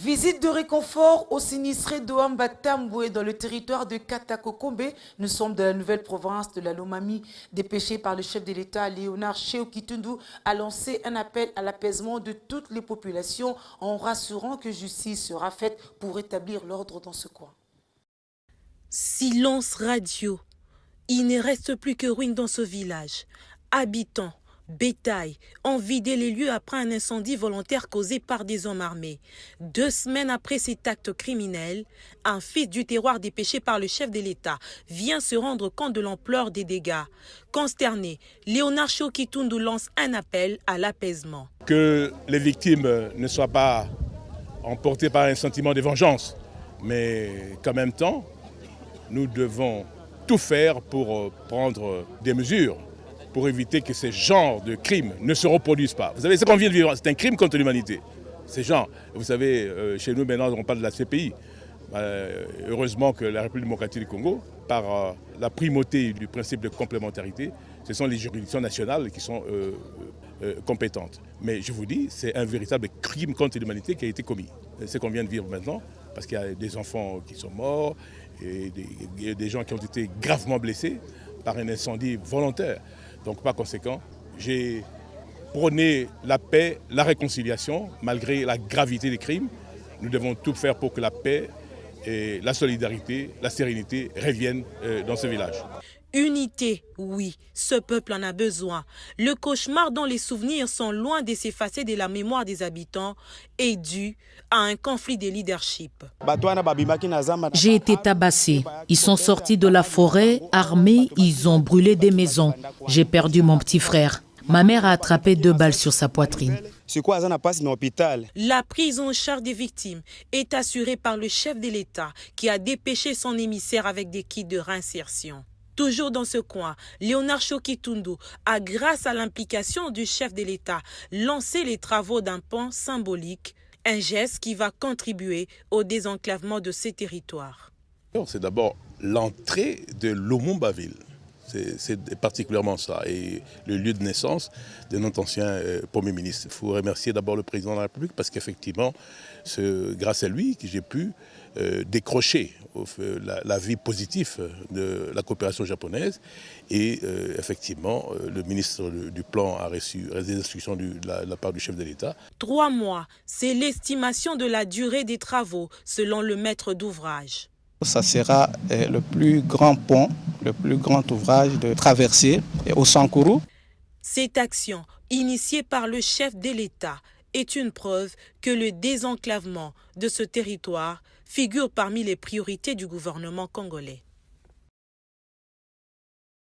Visite de réconfort aux sinistrés d'Oamba Tamboué dans le territoire de Katakokombe. Nous sommes dans la nouvelle province de la Lomami. Dépêché par le chef de l'État, Léonard Sheokitundu, a lancé un appel à l'apaisement de toutes les populations en rassurant que justice sera faite pour rétablir l'ordre dans ce coin. Silence radio. Il ne reste plus que ruines dans ce village. Habitants, bétail ont vidé les lieux après un incendie volontaire causé par des hommes armés. 2 semaines après cet acte criminel, un fils du terroir dépêché par le chef de l'État vient se rendre compte de l'ampleur des dégâts. Consterné, Léonard Sheokitundu lance un appel à l'apaisement. Que les victimes ne soient pas emportées par un sentiment de vengeance, mais qu'en même temps, nous devons tout faire pour prendre des mesures pour éviter que ces genres de crimes ne se reproduisent pas. Vous savez, ce qu'on vient de vivre, c'est un crime contre l'humanité. Ces gens, vous savez, chez nous maintenant, on parle de la CPI. Heureusement que la République démocratique du Congo, par la primauté du principe de complémentarité, ce sont les juridictions nationales qui sont compétentes. Mais je vous dis, c'est un véritable crime contre l'humanité qui a été commis. C'est ce qu'on vient de vivre maintenant, parce qu'il y a des enfants qui sont morts, et des gens qui ont été gravement blessés par un incendie volontaire. Donc par conséquent, j'ai prôné la paix, la réconciliation, malgré la gravité des crimes. Nous devons tout faire pour que la paix, et la solidarité, la sérénité reviennent dans ce village. Unité, oui, ce peuple en a besoin. Le cauchemar dont les souvenirs sont loin de s'effacer de la mémoire des habitants est dû à un conflit de leadership. J'ai été tabassé. Ils sont sortis de la forêt, armés, ils ont brûlé des maisons. J'ai perdu mon petit frère. Ma mère a attrapé 2 balles sur sa poitrine. La prise en charge des victimes est assurée par le chef de l'État qui a dépêché son émissaire avec des kits de réinsertion. Toujours dans ce coin, Léonard Sheokitundu a, grâce à l'implication du chef de l'État, lancé les travaux d'un pont symbolique, un geste qui va contribuer au désenclavement de ces territoires. C'est d'abord l'entrée de Lumumba-ville. C'est particulièrement ça, et le lieu de naissance de notre ancien Premier ministre. Il faut remercier d'abord le président de la République parce qu'effectivement, c'est grâce à lui que j'ai pu décrocher la vie positive de la coopération japonaise. Et effectivement, le ministre du Plan a reçu des instructions de la part du chef de l'État. 3 mois, c'est l'estimation de la durée des travaux selon le maître d'ouvrage. Ça sera le plus grand pont, le plus grand ouvrage de traversée au Sankuru. Cette action, initiée par le chef de l'État, est une preuve que le désenclavement de ce territoire figure parmi les priorités du gouvernement congolais.